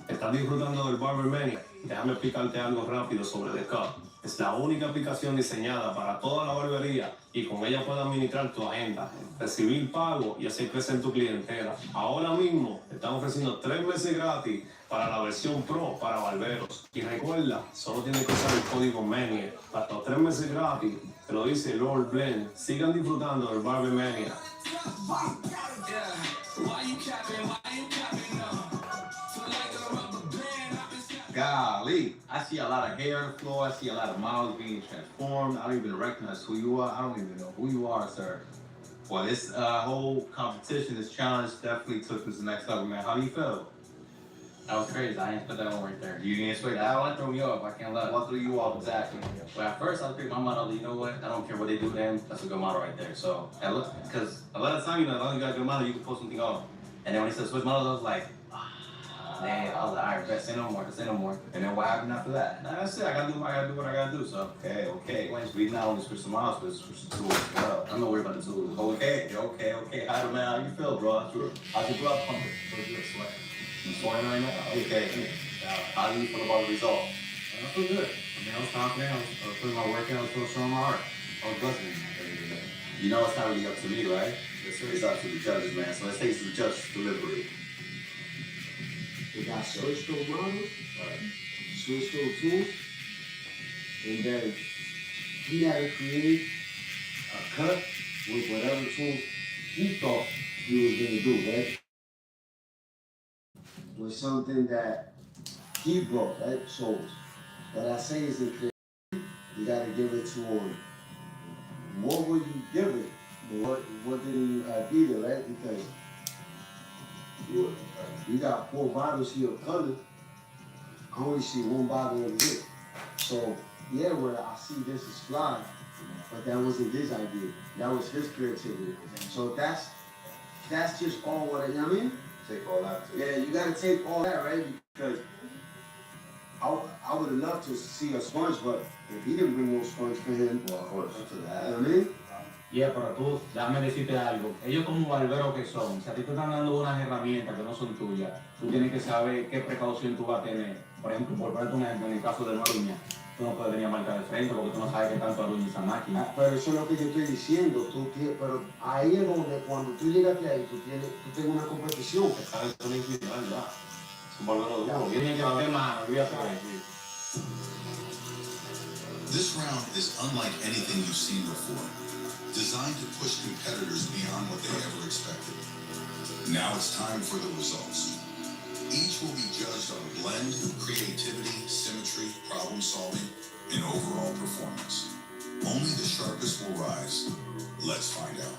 ¿Estás disfrutando del Barbermania? Déjame explicarte algo rápido sobre The Cup. Es la única aplicación diseñada para toda la barbería y con ella puedes administrar tu agenda, recibir pago y así crecer tu clientela. Ahora mismo te están ofreciendo 3 meses gratis para la versión Pro para barberos. Y recuerda, solo tienes que usar el código MENIA. Hasta 3 meses gratis, te lo dice Lord Blend. Sigan disfrutando del Barbermania. Golly, I see a lot of hair on the floor. I see a lot of models being transformed. I don't even recognize who you are. I don't even know who you are, sir. Well, this whole competition, this challenge definitely took us to the next level, man. How do you feel? That was crazy. I didn't put that one right there. You didn't expect that? That one threw me off. I can't lie. What threw you off? Exactly. But at first, I picked my model. You know what? I don't care what they do to them. That's a good model right there. So, because a lot of time, as long as you got a good model, you can pull something off. And then when he said switch models, I was like, dang, I was like, all right, best say no more, say no more. And then what happened after that? Nah, that's it. I gotta do what I gotta do. So, okay. We not only switch some models, but switch the tools as well. I'm not worried about the tools. Okay. Hi, man. How you feel, bro? How's your blood pumping? How's your sweat? You sweating right now? Okay. How do you feel about the result? I feel good. I mean, I was confident. I was putting my work in. I was still showing my heart. I was blessing. You know it's not really up to me, right? Yes, sir. It's up to the judges, man. So let's take it to the judges to deliberate. We got surgical models, surgical tools, and then he had to create a cut with whatever tools he thought he was going to do, right? It was something that he brought, right? So what I say is that you got to give it to him. What would you give it? What didn't you have either, right? Because you got 4 bottles here of color. I only see 1 bottle of it. So yeah, where I see this is fly, but that wasn't his idea. That was his creativity. So that's just all what I mean. Take all that too. Yeah, you gotta take all that, right? Because I would have loved to see a sponge, but if he didn't bring no sponge for him, Well, of course. you know what I mean? Yeah, pero tú, déjame decirte algo. Ellos como barberos que son, si a ti te están dando unas herramientas que no son tuyas, tú tienes que saber qué precaución tú vas a tener Por ejemplo, por ponerte un ejemplo, en el caso de una uña, tú no puedes venir a marcar de frente porque tú no sabes qué tanto aruña esa máquina. Pero eso es lo que yo estoy diciendo, pero ahí es donde cuando tú llegas ahí, tú tienes una competición. Que sabes que es una individual, ya. Es un valor duro. Tienen que bater mano, olvídate de eso. This round is unlike anything you've seen before, designed to push competitors beyond what they ever expected. Now it's time for the results. Each will be judged on a blend of creativity, symmetry, problem solving, and overall performance. Only the sharpest will rise. Let's find out.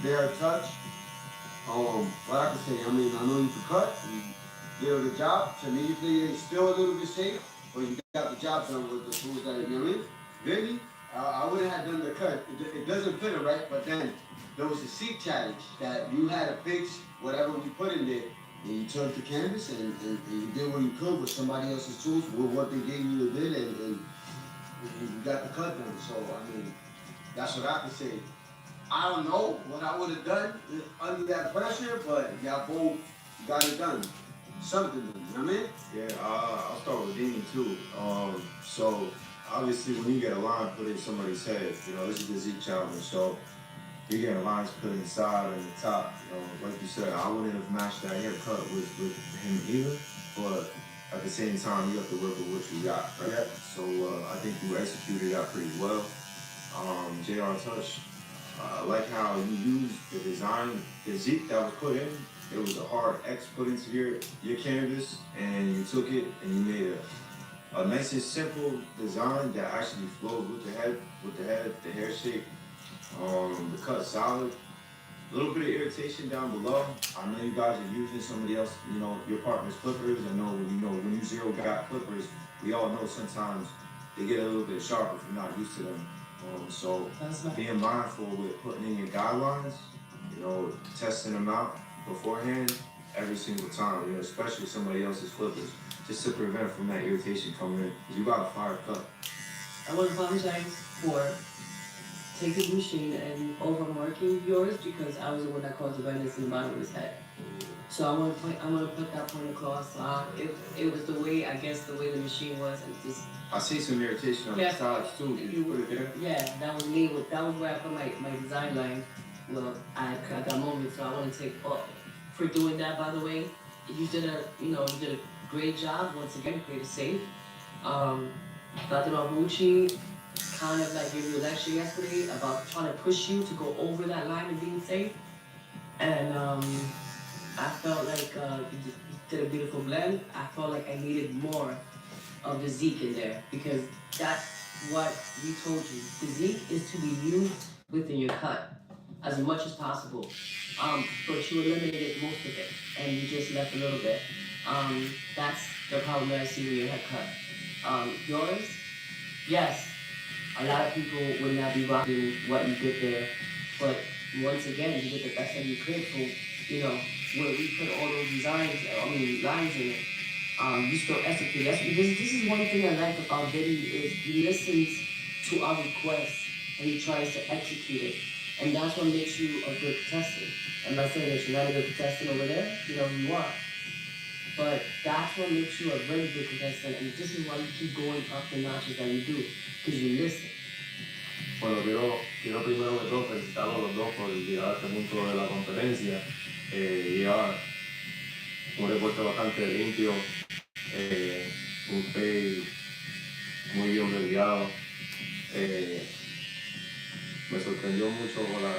Their touch, what I can say, I mean, I know you can cut, you did a good job. To me, it's still a little bit safe, but you got the job done with the tools that you're in. Really, I wouldn't have done the cut. It doesn't fit it right, but then there was a seat challenge that you had to fix whatever we put in there, and you turned the canvas and you did what you could with somebody else's tools, with what they gave you to do, and you got the cut done. So, I mean, that's what I can say. I don't know what I would have done under that pressure, but y'all both got it done. Something, you know what I mean? Yeah, I'll start with Dean too. So obviously when you get a line put in somebody's head, you know, this is the Zeke challenge. So you get lines put inside and the top, you know, like you said, I wouldn't have matched that haircut with him either, but at the same time, you have to work with what you got, right? Yeah. So I think you executed that pretty well. JR Touch, I like how you used the design, the Zeke that was put in. It was a hard X put into your canvas, and you took it and you made a nice and simple design that actually flows with the head, the hair shape. The cut solid. A little bit of irritation down below. I know you guys are using somebody else, you know, your partner's clippers. I know when you zero got clippers, we all know sometimes they get a little bit sharp if you're not used to them. So being mindful with putting in your guidelines, you know, testing them out beforehand every single time, you know, especially somebody else's flippers, just to prevent from that irritation coming in. Because you got a fire cut. I want to apologize for taking the machine and overworking yours because I was the one that caused the redness in the bottom of his head. So I want to put that point across. It was the way, I guess, the way the machine was, and just. I see some irritation on the sides too. Did you put it there? Yeah, that was me. That was where I put my design line. Well, I got moments, so I want to take for doing that. By the way, you did a great job once again. Played it safe. Dr. Mabuchi kind of like gave you a lecture yesterday about trying to push you to go over that line and being safe. And I felt like you did a beautiful blend. I felt like I needed more of the Zeke in there because that's what we told you. The Zeke is to be used within your cut as much as possible. But you eliminated most of it and you just left a little bit. That's the problem that I see with your head cut. Yours, yes, a lot of people would not be rocking what you did there, but once again, you did the best that you could for, you know, where we put all those lines in it. You still execute. This is one thing I like about Diddy is he listens to our requests and he tries to execute it. And that's what makes you a good contestant. I'm not saying that you're not a good contestant over there, you know, you are. But that's what makes you a very good contestant, and this is why you keep going up the notches that you do, because you listen. Bueno, quiero primero que todo felicitarlos a los dos por llegar a este punto de la competencia. Llevar un reporte bastante limpio, un pay muy bien mediado. Me sorprendió mucho con la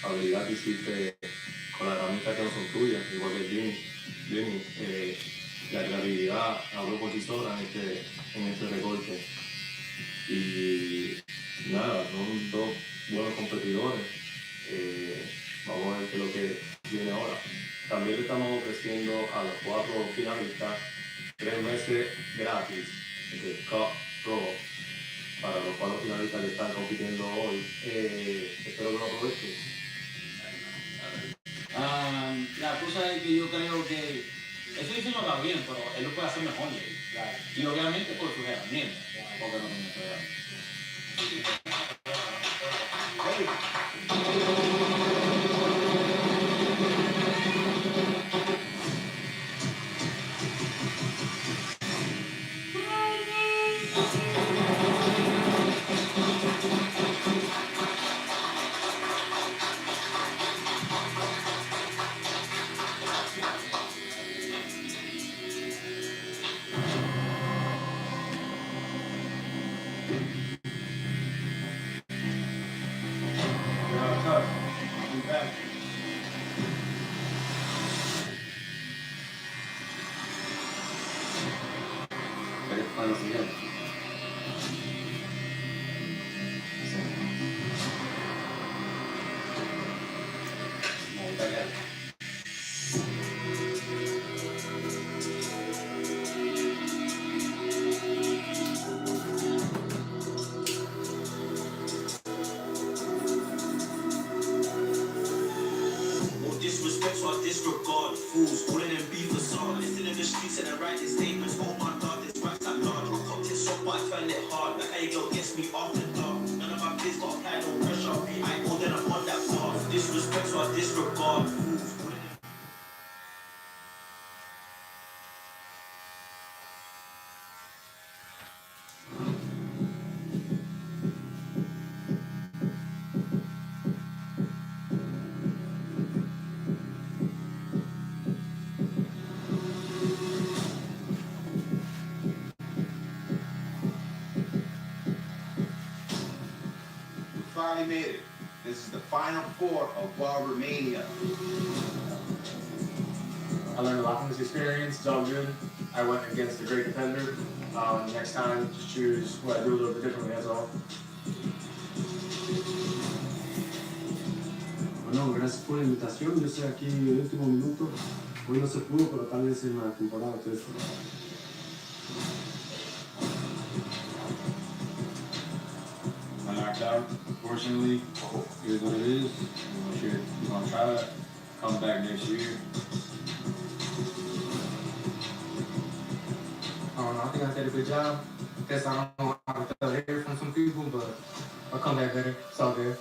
habilidad que hiciste con las herramientas que no son tuyas, igual que Jimmy, la creatividad habló por sí sola en este recorte. Y nada, son dos buenos competidores. Vamos a ver qué es lo que viene ahora. También le estamos ofreciendo a los 4 finalistas 3 meses gratis de Cup Pro para los 4 finalistas que están compitiendo hoy. Espero que lo aprovechen. La cosa es que yo creo que estoy diciendo lo haga bien, pero él lo puede hacer mejor de él. Y obviamente por sus herramientas, porque no tiene que ver. Para lo siguiente. Disrespect, so I disregard fools. All of them be facade. Listen in the streets and I write these statements. Oh my god, this racks that large. I cocked it so but I find it hard. Like hey girl gets me off the dark. None of my kids got apply no pressure. I ain't more than I'm on that path. Disrespect, so I disregard fools. Finally made it. This is the final four of Barber Mania. I learned a lot from this experience. It's all good. I went against a great contender. Next time, just choose what I do a little bit differently, that's all. Bueno, gracias por la invitación. Yo estoy aquí en el último minuto. Hoy no se pudo, pero tal vez en la temporada 3. I knocked out, unfortunately. It is what it is. We're gonna try to come back next year. I don't know, I think I did a good job. Guess I don't know how to hear from some people, but I'll come back better. It's all good.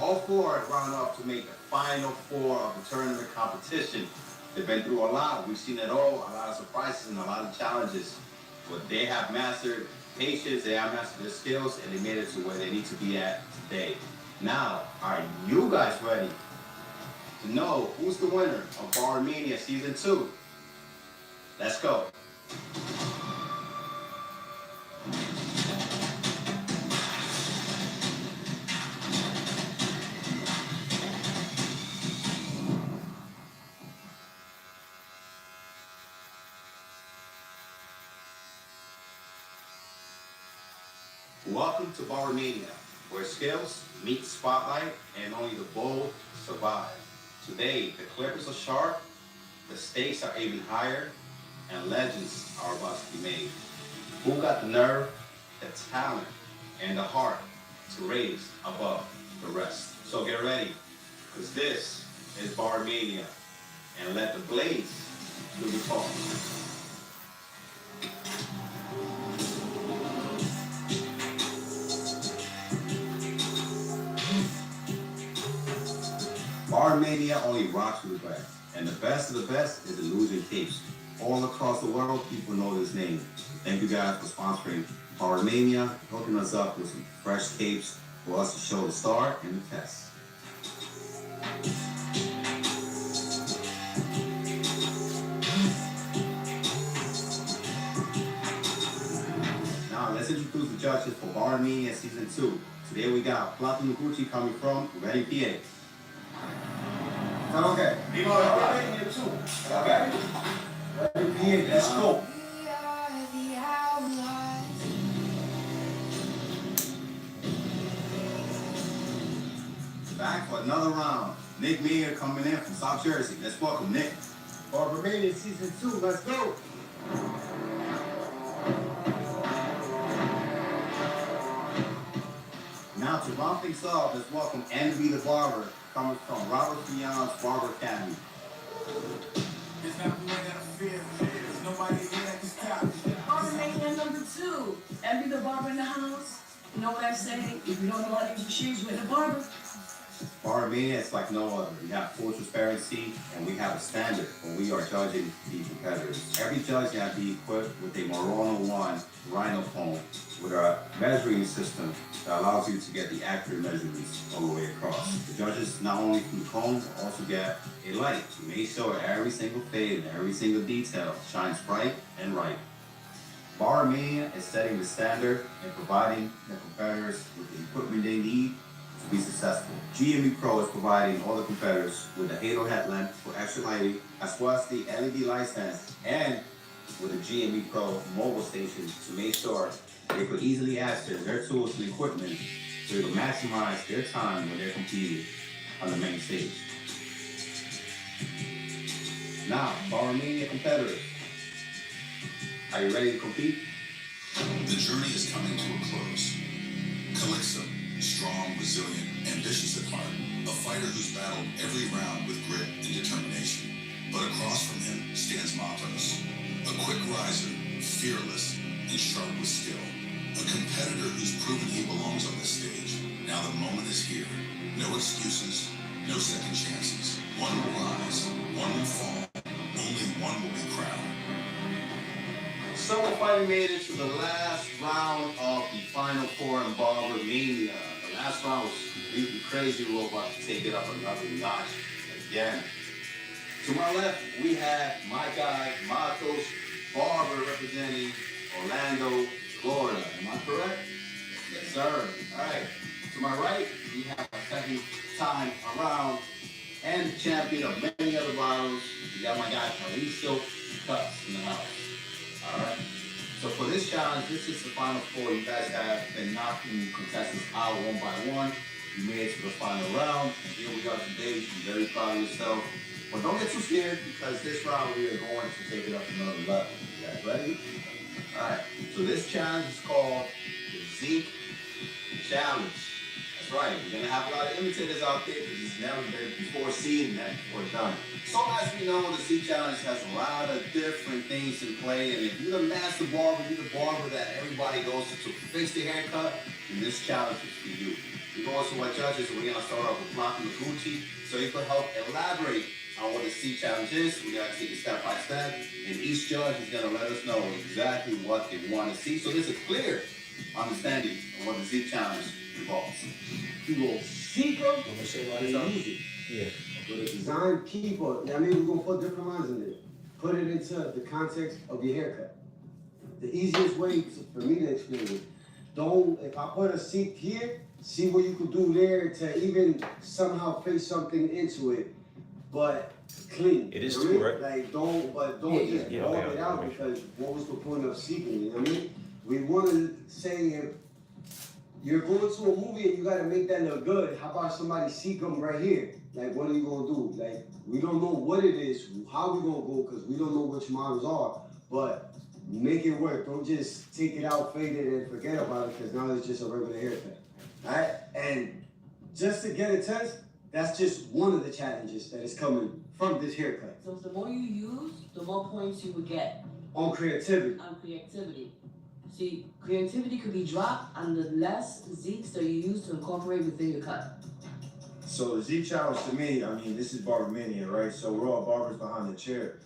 All four have gone up to make the final four of the tournament competition. They've been through a lot. We've seen it all, a lot of surprises and a lot of challenges. But they have mastered patience, they have mastered their skills, and they made it to where they need to be at today. Now, are you guys ready to know who's the winner of Barber Mania Season 2? Let's go. Welcome to Barber Mania, where skills meet spotlight and only the bold survive. Today, the clippers are sharp, the stakes are even higher, and legends are about to be made. Who got the nerve, the talent, and the heart to raise above the rest? So get ready, because this is Barber Mania, and let the blades do the talking. Barber Mania only rocks with the best. And the best of the best is Illusion Tapes. All across the world, people know this name. Thank you guys for sponsoring Barber Mania, hooking us up with some fresh tapes for us to show the star and the test. Now let's introduce the judges for Barber Mania Season 2. Today we got Platinum Gucci coming from Ready PA. Okay. Okay. Ready, PA, let's go. back for another round. Nick Meir coming in from South Jersey. Let's welcome Nick. Barber Mania Season 2, let's go. Now to round things off, let's welcome Envy the Barber, coming from Robert Fion's Barber Academy. It's not the way that I feel. There's nobody here that can stop me. Barber Mania number 2. Envy the barber in the house. You know what I'm saying? If you don't know how to use machines, you're in a barber. Barber Mania is like no other. We have full transparency and we have a standard when we are judging the competitors. Every judge has to be equipped with a Morona 1 rhino phone with a measuring system that allows you to get the accurate measurements all the way across. The judges not only from the comb, but also get a light to make sure every single fade and every single detail shines bright and right. Barber Mania is setting the standard and providing the competitors with the equipment they need to be successful. GME Pro is providing all the competitors with the halo headlamp for extra lighting, as well as the LED light stands, and with the GME Pro mobile station to make sure they could easily access their tools and equipment so they can maximize their time when they're competing on the main stage. Now, Barber Mania competitors, are you ready to compete? The journey is coming to a close. Calypso, strong, resilient, ambitious at heart, a fighter who's battled every round with grit and determination. But across from him stands Matos, a quick riser, fearless, and sharp with skill. A competitor who's proven he belongs on this stage. Now the moment is here. No excuses, no second chances. One will rise, one will fall, only one will be crowned. So we finally made it to the last round of the Final Four in Barber Mania. The last round was completely crazy. We're about to take it up another notch again. To my left, we have my guy, Matos Barber, representing Orlando, Florida. Am I correct? Yes, sir. All right. To my right, we have a second time around and the champion of many other battles. We got my guy, Aliso Cuts in the house. All right. So for this challenge, this is the Final Four. You guys have been knocking contestants out one by one. You made it to the final round, and here we are today. You should be very proud of yourself. But don't get too scared, because this round we are going to take it up another level. You guys ready? All right. So this challenge is called the Zeke Challenge. That's right. We're gonna have a lot of imitators out there because it's never been before seen and never before done. So as we know, the Zeke Challenge has a lot of different things in play, and if you're the master barber, you're the barber that everybody goes to fix their haircut, then this challenge is for you. We go to our judges, and we're gonna start off with Blanco Noguchi, so he could help elaborate on what the Zeke Challenge is. We're gonna take it step by step, and each judge is gonna let us know exactly what they want to see, so there's a clear understanding of what the Zeke Challenge involves. You go seek them, and use it. Yeah. With a design keeper, I mean, we're gonna put different lines in there. Put it into the context of your haircut. The easiest way for me to explain it, if I put a seek here, see what you could do there to even somehow face something into it, but clean. It is you know too, what I right? mean? Like, don't just yeah, bulk okay, it out, because what was the point of seeking, you know what I mean? We want to say, if you're going to a movie and you got to make that look good, how about somebody seek them right here? Like, what are you going to do? Like, we don't know what it is, how we going to go, because we don't know which models are, but make it work. Don't just take it out, fade it, and forget about it, because now it's just a regular haircut. All right? And just to get a test, that's just one of the challenges that is coming from this haircut. So the more you use, the more points you would get On creativity. on creativity. See, creativity could be dropped on the less Zeeks that you use to incorporate within your cut. So the Z Challenge to me, I mean, this is Barber Mania, right? So we're all barbers behind the chair.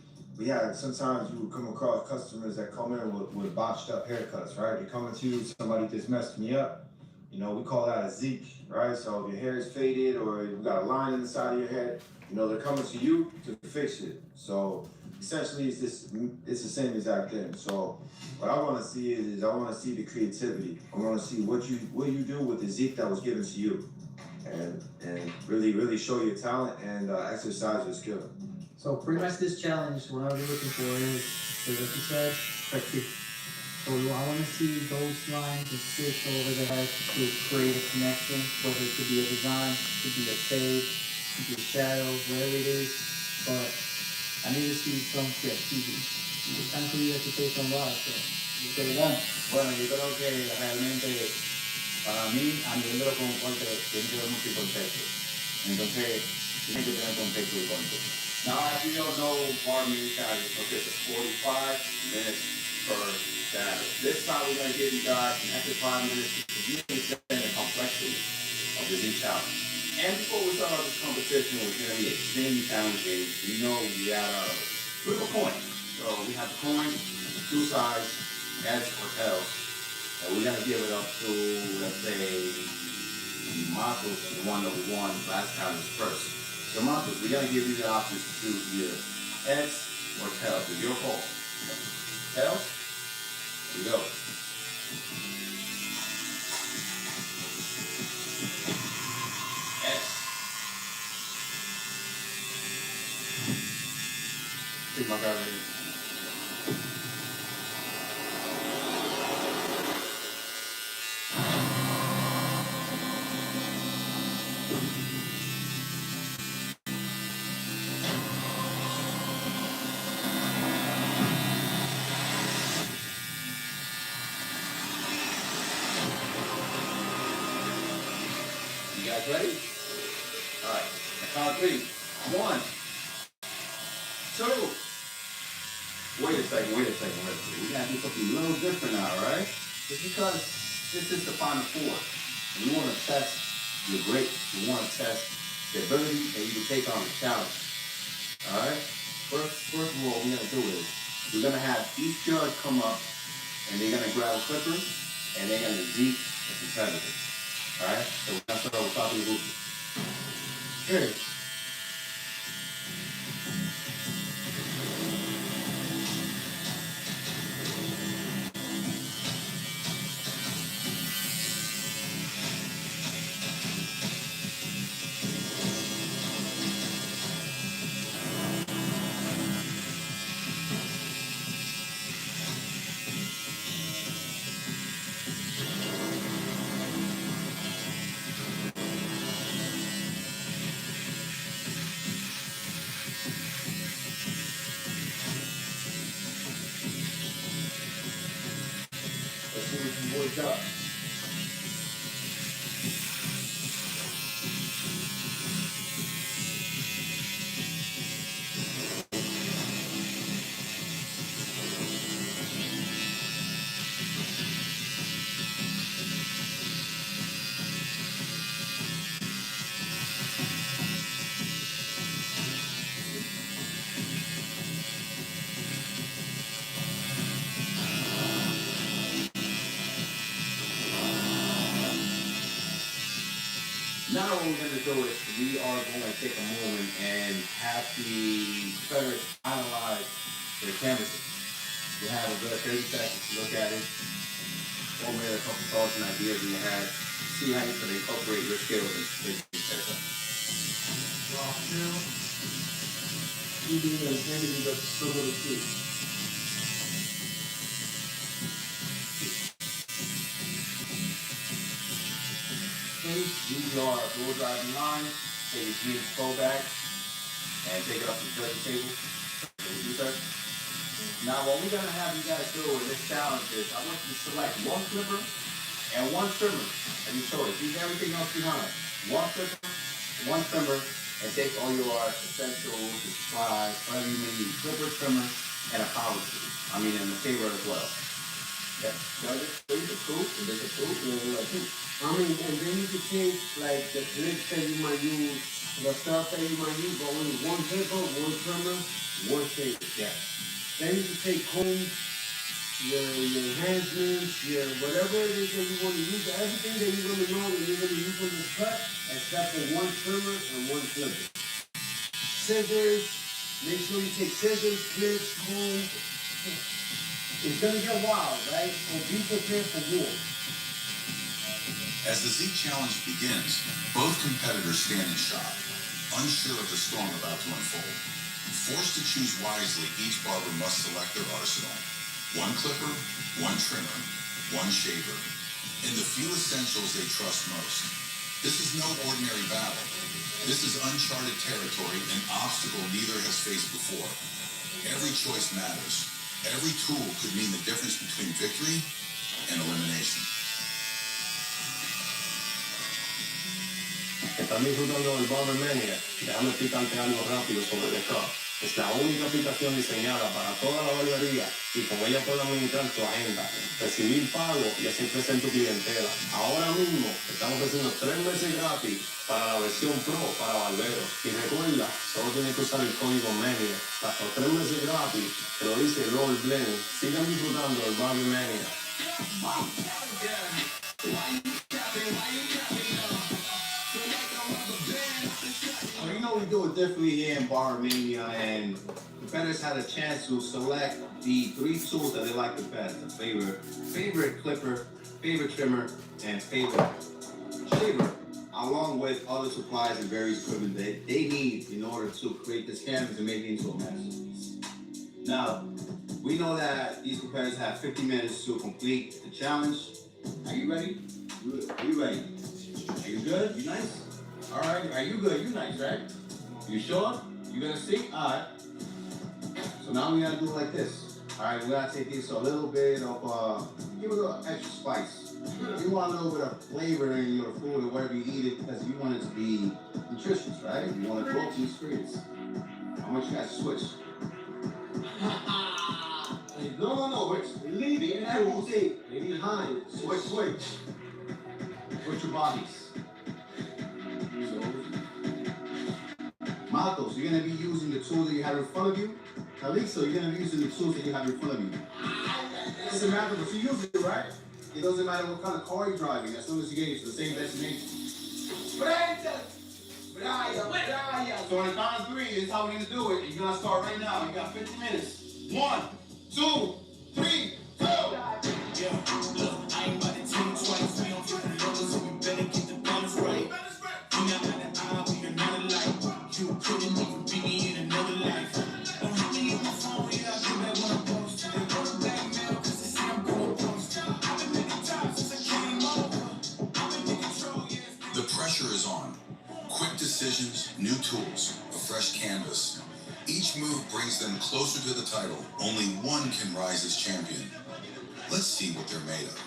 Sometimes you would come across customers that come in with botched up haircuts, right? They come to you, somebody just messed me up. You know, we call that a Zeke, right? So if your hair is faded or you got a line in the side of your head, you know, they're coming to you to fix it. So essentially it's the same exact thing. So what I want to see is I want to see the creativity. I want to see what you do with the Zeke that was given to you. And really show your talent and exercise your skill. So pretty much this challenge, what I'll be looking for is, like you said, practice. So I want to see those lines assist over the head to create a connection, whether it could be a design, could be a fade, could be a shadow, whatever it is. But I need to see some creativity. It's time for you guys to take some live, so let's get it done. Bueno, yo creo que realmente para mí, a nivel de los cortes, tiene que ver mucho el contexto. Entonces, tiene que tener contexto y contexto. Now, as you all know, bar manufacturing consists of 45 minutes per battle. This time, we're going to give you guys an extra 5 minutes to really understand the complexity of the Z challenge. And before we start off this competition, which is going to be extremely challenging, you know we got a flip a coin. So we have the coin, two sides, heads or tails, and we're going to give it up to, let's say, the Matos and the one that we won last time is first. So Matos, we're going to give you the options to choose either heads or tails. It's your call. Tails? Here we go. Heads. Take my guy ready. You guys ready? All right. I count 3. 1, 2. Wait a second. We gotta do something a little different now, all right? Just because this is the final 4. And we want to test your great. We want to test the ability that you can take on the challenge. All right? First of all, what we're gonna do is we're gonna have each judge come up and they're gonna grab a clipper and they're gonna beat the competitor. All right? So we're gonna start with Papi Hoopy. Hey. Let's see what you boys got. Now what we're going to do is we are going to take a moment and have the competitors finalize their canvases. We'll have a good 30 seconds to look at it, formulate a couple thoughts and ideas in your head, see how you can incorporate your skills into the setup. You do the enemy, but still a little too. These are dual driving lines. Take your jeans pull back and take it up to the judging table. So we do that. Now what we're gonna have you guys do in this challenge is I want you to select one flipper and one trimmer as your choice. Leave everything else behind. One flipper, one trimmer, and take all your essentials, your supplies, whatever you need, flipper, trimmer, and a power tool. I mean, and a saber as well. Yeah. Judges, please approve. Is this approved? I mean, and then you could take like the clips that you might use, the stuff that you might use, but only one paper, one trimmer, one shape. Yeah. Then you can take combs, your enhancements, your whatever it is that you want to use, everything that you're going to know that you're going to use on this cut, except for one trimmer and one flipper. Scissors, make sure you take scissors, clips, combs. It's going to get wild, right? So be prepared for war. As the Z Challenge begins, both competitors stand in shock, unsure of the storm about to unfold. Forced to choose wisely, each barber must select their arsenal. One clipper, one trimmer, one shaver, and the few essentials they trust most. This is no ordinary battle. This is uncharted territory, an obstacle neither has faced before. Every choice matters. Every tool could mean the difference between victory and elimination. ¿Estás disfrutando del Barber Mania? Déjame explicarte algo rápido sobre The Cup. Es la única aplicación diseñada para toda la barbería y con ella puedes administrar tu agenda, recibir pago y así crecer tu clientela. Ahora mismo estamos ofreciendo 3 meses gratis para la versión Pro para barberos. Y recuerda, solo tienes que usar el código MENIA. Los 3 meses gratis, te lo dice Robert Blend. Sigan disfrutando del Barber Mania. So you know we do it differently here in Barber Mania, and competitors had a chance to select the 3 tools that they like the best: the favorite clipper, favorite trimmer, and favorite shaver, along with other supplies and various equipment that they need in order to create this canvas and make it into a masterpiece. Now, we know that these competitors have 50 minutes to complete the challenge. Are you ready? Are you ready? Are you good? You nice? All right. Are you good? You nice, right? You sure? You gonna see? All right. So now we gotta do it like this. All right. We gotta take this a little bit of give it a little extra spice. You want a little bit of flavor in your food or wherever you eat it, because you want it to be nutritious, right? You want to grow up to experience. I want you guys to switch. No, wait. Leave it. Leave behind. Switch. Switch your bodies. So, Matos, you're going to be using the tools that you have in front of you. Calixto, you're going to be using the tools that you have in front of you. It doesn't matter what you use it, right? It doesn't matter what kind of car you're driving, as long as you get to the same destination. So on the count of 3, this is how we're going to do it. You're going to start right now. You got 50 minutes. 1, 2, 3, go! Yeah, look, I ain't about to tell you twice. We don't get the levels, so we better get the balance right. You're not an eye, we are not alike. You couldn't even be me in another life. Don't hit me on my phone, yeah, I get back when I'm post. They want to blackmail, cause they say I'm going post. I've been making time since I came over. I've been in control, yes. The pressure is on. Quick decisions, new tools, a fresh canvas. Each move brings them closer to the title. Only one can rise as champion. Let's see what they're made of.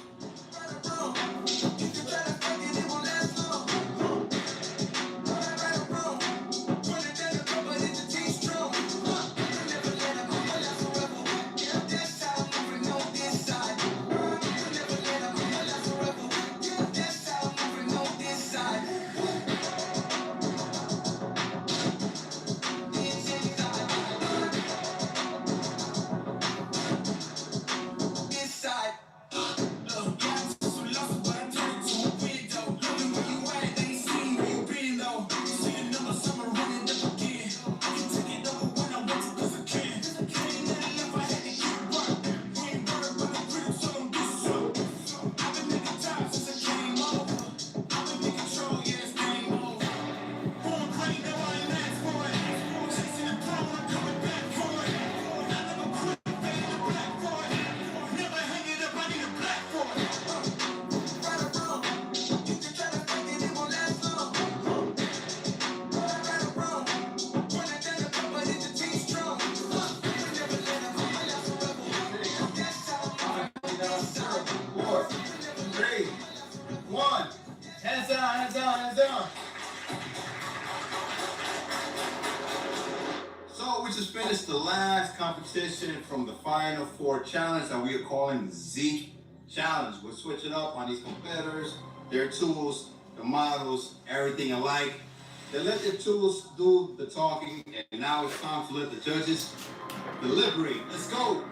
The last competition from the final 4 challenge that we are calling the Zeke Challenge. We'll switch it up on these competitors, their tools, the models, everything alike. They let their tools do the talking, and now it's time to let the judges deliberate. Let's go.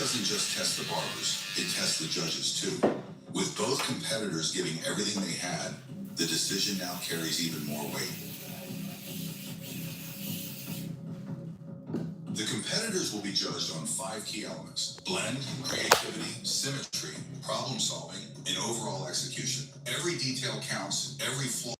doesn't just test the barbers, it tests the judges too. With both competitors giving everything they had, the decision now carries even more weight. The competitors will be judged on 5 key elements: blend, creativity, symmetry, problem solving, and overall execution. Every detail counts, every flaw